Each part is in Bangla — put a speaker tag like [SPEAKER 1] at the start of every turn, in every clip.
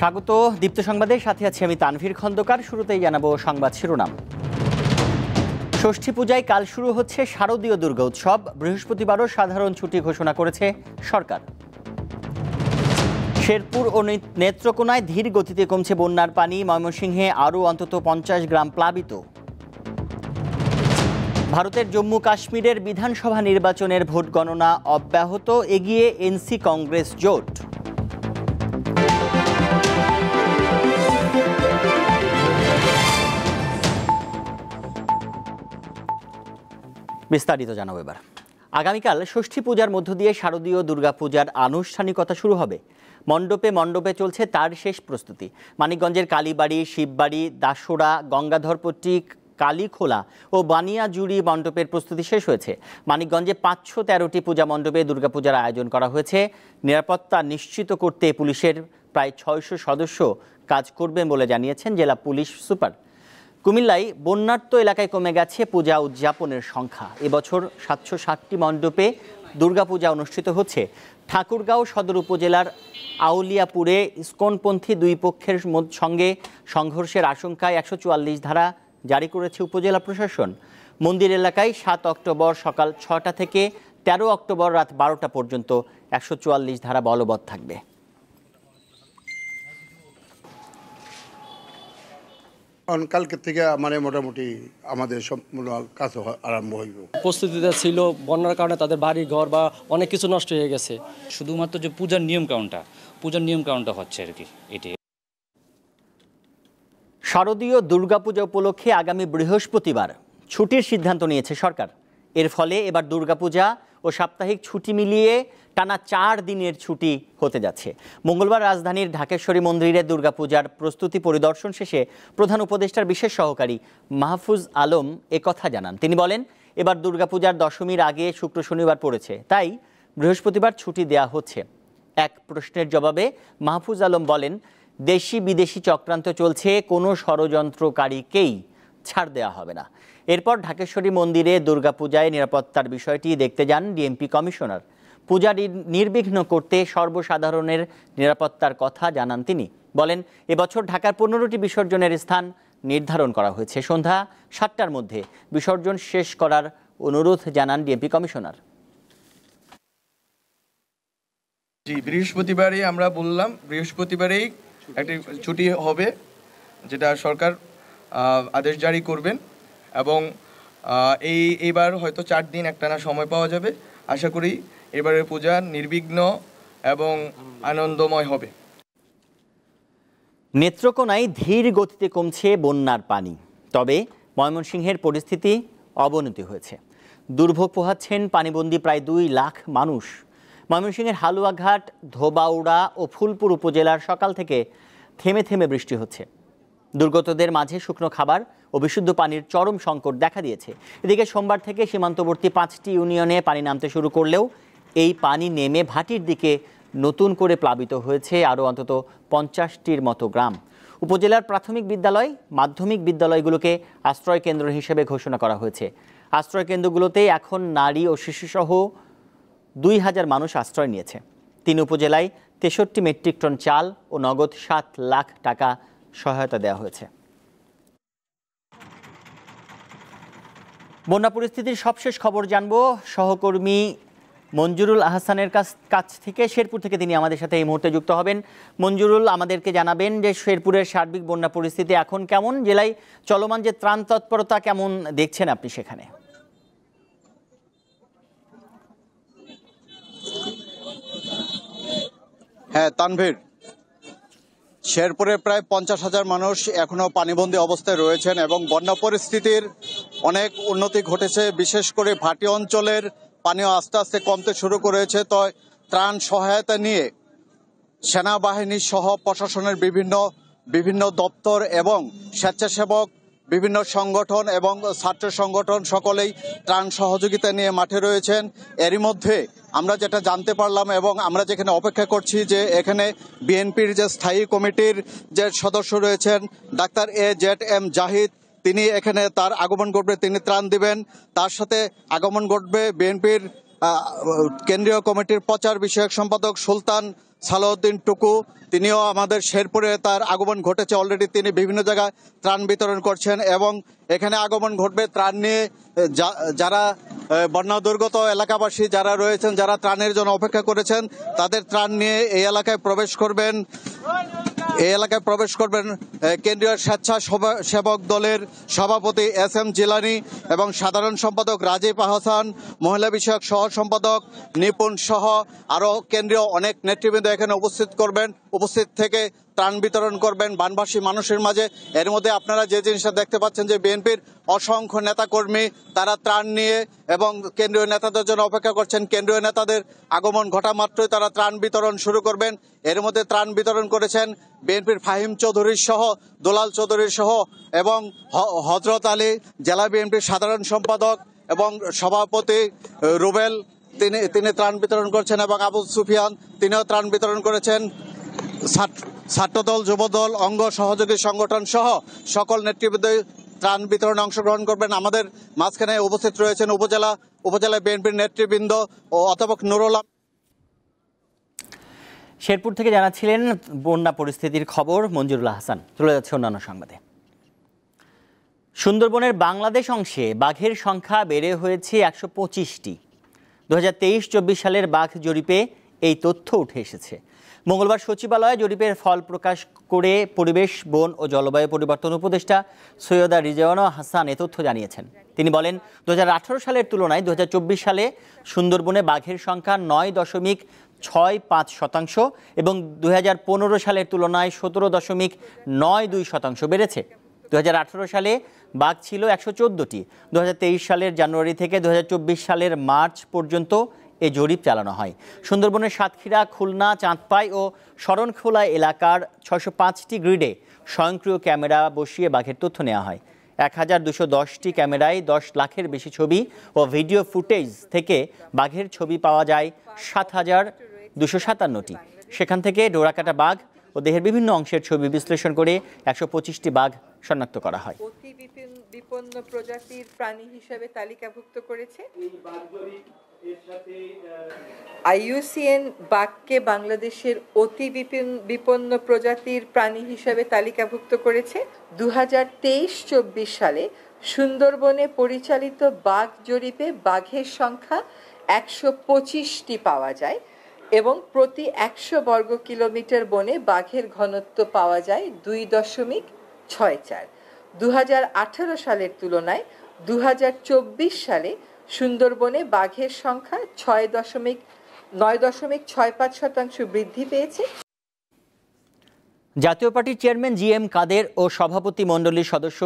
[SPEAKER 1] স্বাগত দীপ্ত সংবাদের সাথে আছি আমি তানভীর খন্দকার। শুরুতেই জানাবো সংবাদ শিরোনাম। ষষ্ঠী পূজায় কাল শুরু হচ্ছে শারদীয় দুর্গা উৎসব। বৃহস্পতিবারও সাধারণ ছুটি ঘোষণা করেছে সরকার। শেরপুর ও নেত্রকোনায় ধীর গতিতে কমছে বন্যার পানি। ময়মনসিংহে আরও অন্তত 50 গ্রাম প্লাবিত। ভারতের জম্মু কাশ্মীরের বিধানসভা নির্বাচনের ভোট গণনা অব্যাহত, এগিয়ে এনসি কংগ্রেস জোট। বিস্তারিত জানাবো এবার। আগামীকাল ষষ্ঠী পূজার মধ্য দিয়ে শারদীয় দুর্গাপূজার আনুষ্ঠানিকতা শুরু হবে। মণ্ডপে মণ্ডপে চলছে তার শেষ প্রস্তুতি। মানিকগঞ্জের কালীবাড়ি, শিববাড়ি, দাসোড়া, গঙ্গাধরপট্টি, কালীখোলা ও বানিয়াজুড়ি মণ্ডপের প্রস্তুতি শেষ হয়েছে। মানিকগঞ্জে 513টি পূজা মণ্ডপে দুর্গাপূজার আয়োজন করা হয়েছে। নিরাপত্তা নিশ্চিত করতে পুলিশের প্রায় 600 সদস্য কাজ করবেন বলে জানিয়েছেন জেলা পুলিশ সুপার। কুমিল্লায় বন্যার্ত এলাকায় কমে গেছে পূজা উদযাপনের সংখ্যা। এবছর 760টি মণ্ডপে দুর্গাপূজা অনুষ্ঠিত হচ্ছে। ঠাকুরগাঁও সদর উপজেলার আউলিয়াপুরে ইসকনপন্থী দুই পক্ষের সঙ্গে সংঘর্ষের আশঙ্কায় 144 ধারা জারি করেছে উপজেলা প্রশাসন। মন্দির এলাকায় 7 অক্টোবর সকাল 6টা থেকে 13 অক্টোবর রাত 12টা পর্যন্ত 144 ধারা বলবৎ থাকবে।
[SPEAKER 2] কালকে থেকে মোটামুটি আমাদের সব কাজ আরম্ভ হইব।
[SPEAKER 3] প্রস্তুতিটা ছিল, বন্যার কারণে তাদের বাড়ি ঘর বা অনেক কিছু নষ্ট হয়ে গেছে।
[SPEAKER 4] শুধুমাত্র যে পূজার নিয়ম কাউন্টটা হচ্ছে আর কি। এটাই
[SPEAKER 1] শারদীয় দুর্গাপূজা উপলক্ষে আগামী বৃহস্পতিবার ছুটির সিদ্ধান্ত নিয়েছে সরকার। এর ফলে এবার দুর্গাপূজা ও সাপ্তাহিক ছুটি মিলিয়ে টানা 4 দিনের ছুটি হতে যাচ্ছে। মঙ্গলবার রাজধানীর ঢাকেশ্বরী মন্দিরে দুর্গাপূজার প্রস্তুতি পরিদর্শন শেষে প্রধান উপদেষ্টার বিশেষ সহকারী মাহফুজ আলম একথা জানান। তিনি বলেন, এবার দুর্গাপূজার দশমীর আগে শুক্র শনিবার পড়েছে, তাই বৃহস্পতিবার ছুটি দেয়া হচ্ছে। এক প্রশ্নের জবাবে মাহফুজ আলম বলেন, দেশি বিদেশি চক্রান্ত চলছে, কোনো ষড়যন্ত্রকারীকেই ছাড় দেওয়া হবে না। এরপর ঢাকেশ্বরী মন্দিরে দুর্গাপূজায় নিরাপত্তার বিষয়টি দেখতে যান ডিএমপি কমিশনার। পূজা নির্বিঘ্ন করতে সর্বসাধারণের নিরাপত্তার কথা জানান তিনি। বলেন, এবছর ঢাকার 15টি বিসর্জনের স্থান নির্ধারণ করা হয়েছে। সন্ধ্যা 7টার মধ্যে বিসর্জন শেষ করার অনুরোধ জানান ডিএমপি কমিশনার।
[SPEAKER 5] জি, বৃহস্পতিবারই আমরা বললাম, বৃহস্পতিবারেই একটি ছুটি হবে, যেটা সরকার আদেশ জারি করবেন এবং এইবার হয়তো 4 দিন একটানা সময় পাওয়া যাবে। আশা করি এবারের পূজা নির্বিঘ্ন এবং আনন্দময় হবে।
[SPEAKER 1] নেত্রকোনায় ধীর গতিতে কমছে বন্যার পানি, তবে ময়মনসিংহের পরিস্থিতি অবনতি হয়েছে। দুর্ভোগ পোহাচ্ছেন পানিবন্দী প্রায় 2 লাখ মানুষ। ময়মনসিংহের হালুয়াঘাট, ধোবাউড়া ও ফুলপুর উপজেলার সকাল থেকে থেমে থেমে বৃষ্টি হচ্ছে। দুর্গতদের মাঝে শুকনো খাবার ও বিশুদ্ধ পানির চরম সংকট দেখা দিয়েছে। এদিকে সোমবার থেকে সীমান্তবর্তী 5টি ইউনিয়নে পানি নামতে শুরু করলেও এই পানি নেমে ভাটির দিকে নতুন করে প্লাবিত হয়েছে আরও অন্তত 50টির মতো গ্রাম। উপজেলার প্রাথমিক বিদ্যালয়, মাধ্যমিক বিদ্যালয়গুলোকে আশ্রয় কেন্দ্র হিসেবে ঘোষণা করা হয়েছে। আশ্রয় কেন্দ্রগুলোতে এখন নারী ও শিশুসহ 2000 মানুষ আশ্রয় নিয়েছে। 3 উপজেলায় 63 মেট্রিক টন চাল ও নগদ 7 লাখ টাকা সহায়তা দেওয়া হয়েছে। বন্যা পরিস্থিতির সবশেষ খবর জানবো সহকর্মী মঞ্জুরুল আহসানের কাছ থেকে। শেরপুর থেকে তিনি আমাদের সাথে এই মুহূর্তে যুক্ত হবেন। মঞ্জুরুল, আমাদেরকে জানাবেন যে শেরপুরের সার্বিক বন্যা পরিস্থিতি এখন কেমন, জেলায় চলমান যে ত্রাণ তৎপরতা কেমন দেখছেন আপনি সেখানে?
[SPEAKER 6] হ্যাঁ তানভীর, শেরপুরে প্রায় 50,000 মানুষ এখনো পানিবন্দী অবস্থায় রয়েছেন এবং বন্যা পরিস্থিতির অনেক উন্নতি ঘটেছে। বিশেষ করে ভাটি অঞ্চলের পানিও আস্তে আস্তে কমতে শুরু করেছে। তো ত্রাণ সহায়তা নিয়ে সেনাবাহিনী সহ প্রশাসনের বিভিন্ন দপ্তর এবং স্বেচ্ছাসেবক, বিভিন্ন সংগঠন এবং ছাত্র সংগঠন সকলেই ত্রাণ সহযোগিতা নিয়ে মাঠে রয়েছেন। এরই মধ্যে আমরা যেটা জানতে পারলাম এবং আমরা যেখানে অপেক্ষা করছি যে এখানে বিএনপির যে স্থায়ী কমিটির যে সদস্য রয়েছেন ডাক্তার AJM জাহিদ, তিনি এখানে তার আগমন ঘটবে, তিনি ত্রাণ দিবেন। তার সাথে আগমন ঘটবে বিএনপির কেন্দ্রীয় কমিটির প্রচার বিষয়ক সম্পাদক সুলতান সালাউদ্দিন টুকু, তিনিও আমাদের শেরপুরে তার আগমন ঘটেছে অলরেডি। তিনি বিভিন্ন জায়গায় ত্রাণ বিতরণ করছেন এবং এখানে আগমন ঘটবে ত্রাণ নিয়ে। যারা বন্যা দুর্গত এলাকাবাসী যারা রয়েছেন, যারা ত্রাণের জন্য অপেক্ষা করেছেন, তাদের ত্রাণ নিয়ে এই এলাকায় প্রবেশ করবেন। কেন্দ্রীয় স্বেচ্ছাসেবক দলের সভাপতি SM জিলানি এবং সাধারণ সম্পাদক রাজীব আহসান, মহিলা বিষয়ক সহ সম্পাদক নিপুণ সহ আরো কেন্দ্রীয় অনেক নেতৃবৃন্দ এখানে উপস্থিত থেকে ত্রাণ বিতরণ করবেন বানভাসী মানুষের মাঝে। এর মধ্যে আপনারা যে জিনিসটা দেখতে পাচ্ছেন যে বিএনপির অসংখ্য নেতাকর্মী তারা ত্রাণ নিয়ে এবং কেন্দ্রীয় নেতাদের জন্য অপেক্ষা করছেন। কেন্দ্রীয় নেতাদের আগমন ঘটা মাত্রই তারা ত্রাণ বিতরণ শুরু করবেন। এর মধ্যে ত্রাণ বিতরণ করেছেন বিএনপির ফাহিম চৌধুরী সহ, দুলাল চৌধুরী সহ এবং হযরত আলী জেলা বিএনপির সাধারণ সম্পাদক এবং সভাপতি রুবেল, তিনি ত্রাণ বিতরণ করছেন এবং আবু সুফিয়ান তিনিও ত্রাণ বিতরণ করেছেন। ছাত্রদল, যুবদল, অঙ্গ সহযোগী সংগঠন সহ সকল নেতৃবৃন্দ ত্রাণ বিতরণে অংশগ্রহণ করবেন। আমাদের মাঝখানে উপস্থিত রয়েছেন উপজেলা বিএনপির নেতৃবৃন্দ ও অধ্যাপক নুরুল।
[SPEAKER 1] শেরপুর থেকে জানাচ্ছিলেন বন্যা পরিস্থিতির খবর মঞ্জুরুল হাসান। চলে যাচ্ছে অন্যান্য সংবাদে। সুন্দরবনের বাংলাদেশ অংশে বাঘের সংখ্যা বেড়ে হয়েছে 125টি। 2023-24 সালের বাঘ জরিপে এই তথ্য উঠে এসেছে। মঙ্গলবার সচিবালয়ে জরিপের ফল প্রকাশ করে পরিবেশ, বন ও জলবায়ু পরিবর্তন উপদেষ্টা সৈয়দা রিজওয়ানা হাসান এ তথ্য জানিয়েছেন। তিনি বলেন, 2018 সালের তুলনায় 2024 সালে সুন্দরবনে বাঘের সংখ্যা 9.65% এবং 2015 সালের তুলনায় 17.92% বেড়েছে। 2018 সালে বাঘ ছিল 114টি। 2023 সালের জানুয়ারি থেকে 2024 সালের মার্চ পর্যন্ত এ জরিপ চালানো হয়। সুন্দরবনের সাতক্ষীরা, খুলনা, চাঁদপাই ও শরণখোলা এলাকার 605টি গ্রিডে স্বয়ংক্রিয় ক্যামেরা বসিয়ে বাঘের তথ্য নেওয়া হয়। 1210টি ক্যামেরায় 10 লাখের বেশি ছবি ও ভিডিও ফুটেজ থেকে বাঘের ছবি পাওয়া যায় 7,257টি। সেখান থেকে ডোরাকাটা বাঘ ও দেহের বিভিন্ন অংশের ছবি বিশ্লেষণ করে 125টি বাঘ শনাক্ত করা হয়।
[SPEAKER 7] অতি বিপন্ন প্রজাতির প্রাণী হিসেবে তালিকাভুক্ত করেছে। IUCN বাঘকে বাংলাদেশের অতি বিপন্ন প্রজাতির প্রাণী হিসেবে তালিকাভুক্ত করেছে। 2023-24 সালে সুন্দরবনে পরিচালিত বাঘ জরিপে বাঘের সংখ্যা 125টি পাওয়া যায় এবং প্রতি 100 বর্গ কিলোমিটার বনে বাঘের ঘনত্ব পাওয়া যায় 2.64। 2018 সালের তুলনায় 2024 সালে সুন্দরবনে বাঘের সংখ্যা 9.65% বৃদ্ধি পেয়েছে।
[SPEAKER 1] জাতীয় পার্টির চেয়ারম্যান GM কাদের ও সভাপতি মণ্ডলীর সদস্য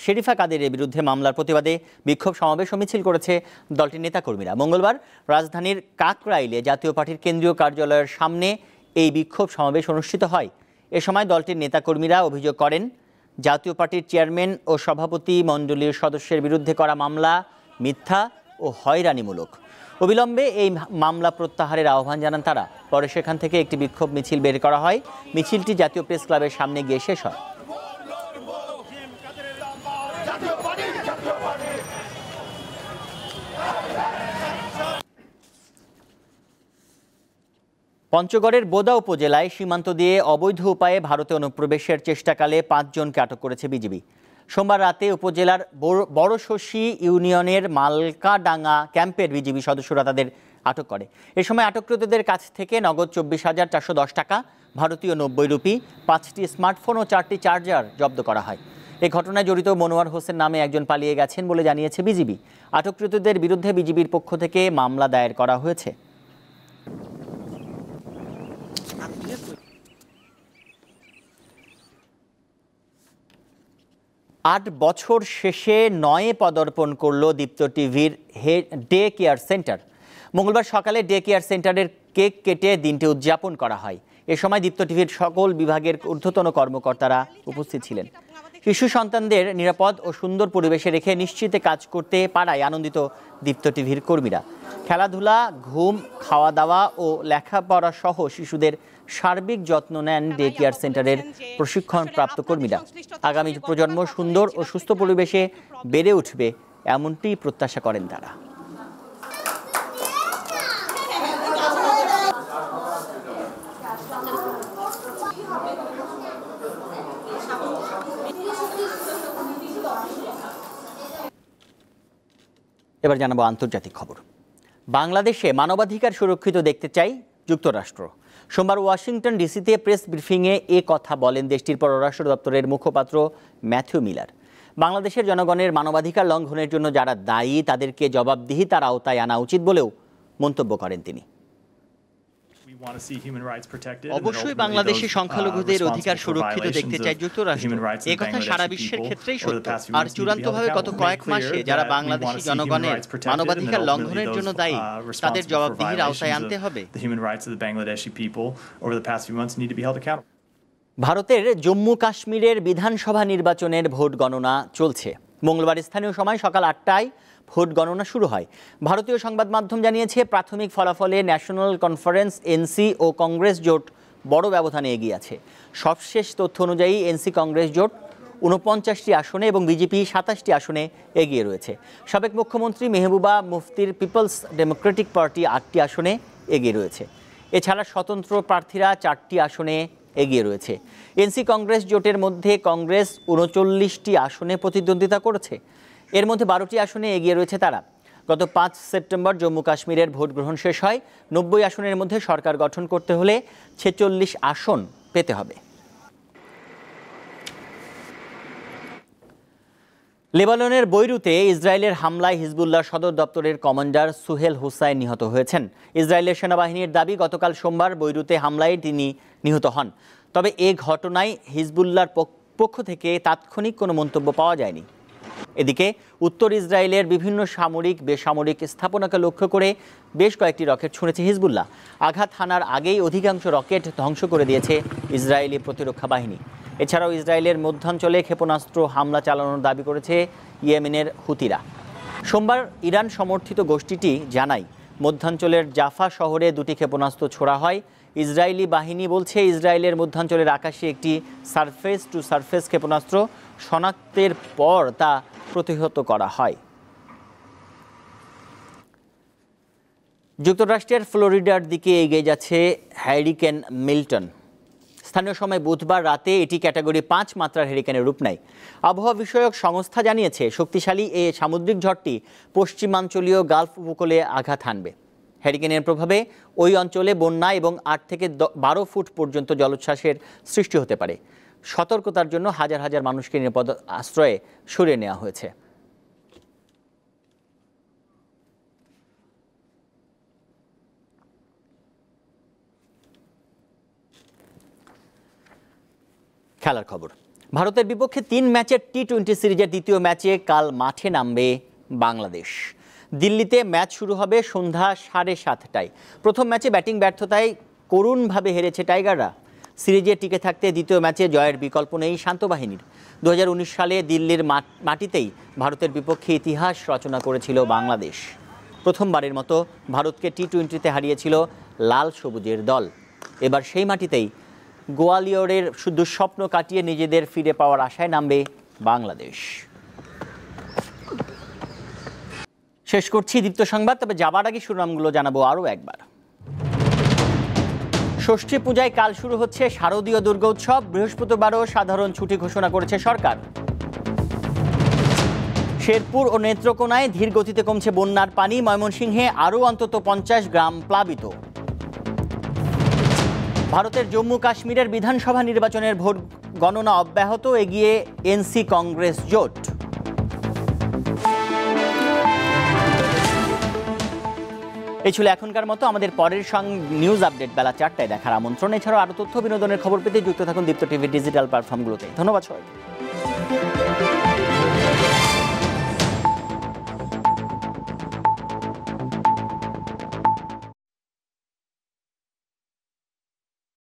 [SPEAKER 1] শেরিফা কাদেরের বিরুদ্ধে মামলার প্রতিবাদে বিক্ষোভ সমাবেশ ও মিছিল করেছে দলটির নেতাকর্মীরা। মঙ্গলবার রাজধানীর কাকরাইলে জাতীয় পার্টির কেন্দ্রীয় কার্যালয়ের সামনে এই বিক্ষোভ সমাবেশ অনুষ্ঠিত হয়। এ সময় দলটির নেতাকর্মীরা অভিযোগ করেন, জাতীয় পার্টির চেয়ারম্যান ও সভাপতি মণ্ডলীর সদস্যের বিরুদ্ধে করা মামলা মিথ্যা ও হয়রানিমূলক। অবিলম্বে এই মামলা প্রত্যাহারের আহ্বান জানান তারা। পরে সেখান থেকে একটি বিক্ষোভ মিছিল বের করা হয়। মিছিলটি জাতীয় প্রেস ক্লাবের সামনে গিয়ে শেষ হয়। পঞ্চগড়ের বোদা উপজেলায় সীমান্ত দিয়ে অবৈধ উপায়ে ভারতে অনুপ্রবেশের চেষ্টাকালে 5 জনকে আটক করেছে বিজিবি। সোমবার রাতে উপজেলার বড়শশী ইউনিয়নের মালকাডাঙ্গা ক্যাম্পের বিজিবি সদস্যরা তাদের আটক করে। এ সময় আটককৃতদের কাছ থেকে নগদ 24,410 টাকা, ভারতীয় 90 রুপি, 5টি স্মার্টফোন ও 4টি চার্জার জব্দ করা হয়। এই ঘটনায় জড়িত মনোয়ার হোসেন নামে একজন পালিয়ে গেছেন বলে জানিয়েছে বিজিবি। আটককৃতদের বিরুদ্ধে বিজিবির পক্ষ থেকে মামলা দায়ের করা হয়েছে। আট বছর শেষে 9 পদার্পণ করল দীপ্ত টিভির ডে কেয়ার সেন্টার। মঙ্গলবার সকালে ডে কেয়ার সেন্টারের কেক কেটে দিনটি উদযাপন করা হয়। এ সময় দীপ্ত টিভির সকল বিভাগের ঊর্ধ্বতন কর্মকর্তারা উপস্থিত ছিলেন। শিশু সন্তানদের নিরাপদ ও সুন্দর পরিবেশে রেখে নিশ্চিন্তে কাজ করতে পারায় আনন্দিত দীপ্ত টিভির কর্মীরা। খেলাধুলা, ঘুম, খাওয়া দাওয়া ও লেখাপড়া সহ শিশুদের সার্বিক যত্ন নেন ডে কেয়ার সেন্টারের প্রশিক্ষণপ্রাপ্ত কর্মীরা। আগামী প্রজন্ম সুন্দর ও সুস্থ পরিবেশে বেড়ে উঠবে, এমনটি প্রত্যাশা করেন তারা। এবার জানাবো আন্তর্জাতিক খবর। বাংলাদেশে মানবাধিকার সুরক্ষিত দেখতে চাই যুক্তরাষ্ট্র। সোমবার ওয়াশিংটন ডিসিতে প্রেস ব্রিফিংয়ে এ কথা বলেন দেশটির পররাষ্ট্র দপ্তরের মুখপাত্র ম্যাথিউ মিলার। বাংলাদেশের জনগণের মানবাধিকার লঙ্ঘনের জন্য যারা দায়ী তাদেরকে জবাবদিহিতার আওতায় আনা উচিত বলেও মন্তব্য করেন তিনি। অবশ্যই বাংলাদেশে সংখ্যালঘুদের অধিকার সুরক্ষিত দেখতে চাই যুক্তরাষ্ট্র। একথা সারা বিশ্বের ক্ষেত্রেই সত্য। আর চূড়ান্তভাবে গত কয়েক মাসে যারা বাংলাদেশি জনগণের মানবাধিকার লঙ্ঘনের জন্য দায়ী তাদের জবাবদিহির আওতায় আনতে হবে। ভারতের জম্মু কাশ্মীরের বিধানসভা নির্বাচনের ভোট গণনা চলছে। মঙ্গলবার স্থানীয় সময় সকাল 8টায় ভোট গণনা শুরু হয়। ভারতীয় সংবাদ মাধ্যম জানিয়েছে প্রাথমিক ফলাফলে ন্যাশনাল কনফারেন্স এনসি ও কংগ্রেস জোট বড় ব্যবধানে এগিয়ে আছে। সবশেষ তথ্য অনুযায়ী এনসি কংগ্রেস জোট 49টি আসনে এবং বিজেপি 27টি আসনে এগিয়ে রয়েছে। সাবেক মুখ্যমন্ত্রী মেহবুবা মুফতির পিপলস ডেমোক্রেটিক পার্টি 8টি আসনে এগিয়ে রয়েছে। এছাড়া স্বতন্ত্র প্রার্থীরা 4টি আসনে এগিয়ে রয়েছে। এনসি কংগ্রেস জোটের মধ্যে কংগ্রেস 39টি আসনে প্রতিদ্বন্দ্বিতা করেছে। এর মধ্যে 12টি আসনে এগিয়ে রয়েছে তারা। গত 5 সেপ্টেম্বর জম্মু কাশ্মীরের ভোট গ্রহণ শেষ হয়। 90 আসনের মধ্যে সরকার গঠন করতে হলে 46 আসন পেতে হবে। লেবাননের বৈরুতে ইসরায়েলের হামলায় হিজবুল্লাহ সদর দপ্তরের কমান্ডার সুহেল হুসাইন নিহত হয়েছেন। ইসরায়েলের সেনাবাহিনীর দাবি গতকাল সোমবার বৈরুতে হামলায় তিনি নিহত হন। তবে এ ঘটনায় হিজবুল্লাহর পক্ষ থেকে তাৎক্ষণিক কোনো মন্তব্য পাওয়া যায়নি। এদিকে উত্তর ইসরায়েলের বিভিন্ন সামরিক বেসামরিক স্থাপনাকে লক্ষ্য করে বেশ কয়েকটি রকেট ছুঁড়েছে হিজবুল্লাহ। আঘাত হানার আগেই অধিকাংশ রকেট ধ্বংস করে দিয়েছে ইসরায়েলি প্রতিরক্ষা বাহিনী। এছাড়াও ইসরায়েলের মধ্যাঞ্চলে ক্ষেপণাস্ত্র হামলা চালানোর দাবি করেছে ইয়েমেনের হুতিরা। সোমবার ইরান সমর্থিত গোষ্ঠীটি জানায় মধ্যাঞ্চলের জাফা শহরে 2টি ক্ষেপণাস্ত্র ছোড়া হয়। ইসরায়েলি বাহিনী বলছে ইসরায়েলের মধ্যাঞ্চলের আকাশে একটি সারফেস টু সারফেস ক্ষেপণাস্ত্র শনাক্তের পর তা প্রতিহত করা হয়। যুক্তরাষ্ট্রের ফ্লোরিডার দিকে এগিয়ে যাচ্ছে হ্যারিকেন মিল্টন। স্থানীয় সময় বুধবার রাতে এটি ক্যাটাগরি 5 মাত্রার হ্যারিকেনের রূপ নেয়। আবহাওয়া বিষয়ক সংস্থা জানিয়েছে শক্তিশালী এই সামুদ্রিক ঝড়টি পশ্চিমাঞ্চলীয় গালফ উপকূলে আঘাত হানবে। হ্যারিকেনের প্রভাবে ওই অঞ্চলে বন্যা এবং 8 থেকে 12 ফুট পর্যন্ত জলোচ্ছ্বাসের সৃষ্টি হতে পারে। সতর্কতার জন্য হাজার হাজার মানুষকে নিরাপদ আশ্রয়ে সরিয়ে নেওয়া হয়েছে। খেলার খবর। ভারতের বিপক্ষে 3 ম্যাচের টি-20 সিরিজের দ্বিতীয় ম্যাচে কাল মাঠে নামবে বাংলাদেশ। দিল্লিতে ম্যাচ শুরু হবে সন্ধ্যা 7:30টায়। প্রথম ম্যাচে ব্যাটিং ব্যর্থতায় করুণভাবে হেরেছে টাইগাররা। সিরিজে টিকে থাকতে দ্বিতীয় ম্যাচে জয়ের বিকল্প নেই শান্ত বাহিনীর। 2019 সালে দিল্লির মাটিতেই ভারতের বিপক্ষে ইতিহাস রচনা করেছিল বাংলাদেশ। প্রথমবারের মতো ভারতকে টি-20তে হারিয়েছিল লাল সবুজের দল। এবার সেই মাটিতেই গোয়ালিয়রের দুঃস্বপ্ন কাটিয়ে নিজেদের ফিরে পাওয়ার আশায় নামবে বাংলাদেশ। শেষ করছি দীপ্ত সংবাদ, তবে যাবার আগে শিরোনামগুলো জানাবো আরও একবার। ষষ্ঠী পূজায় কাল শুরু হচ্ছে শারদীয় দুর্গোৎসব। বৃহস্পতিবারও সাধারণ ছুটি ঘোষণা করেছে সরকার। শেরপুর ও নেত্রকোনায় ধীর গতিতে কমছে বন্যার পানি। ময়মনসিংহে আরও অন্তত 50 গ্রাম প্লাবিত। ভারতের জম্মু কাশ্মীরের বিধানসভা নির্বাচনের ভোট গণনা অব্যাহত, এগিয়ে এনসি কংগ্রেস জোট। এই ছিল এখনকার মতো। আমাদের পরের নিউজ আপডেট বেলা 4টায় দেখার আমন্ত্রণ। এছাড়াও আরও তথ্য বিনোদনের খবর পেতে যুক্ত থাকুন দীপ্ত টিভির ডিজিটাল প্ল্যাটফর্মগুলোতে। ধন্যবাদ সবাই।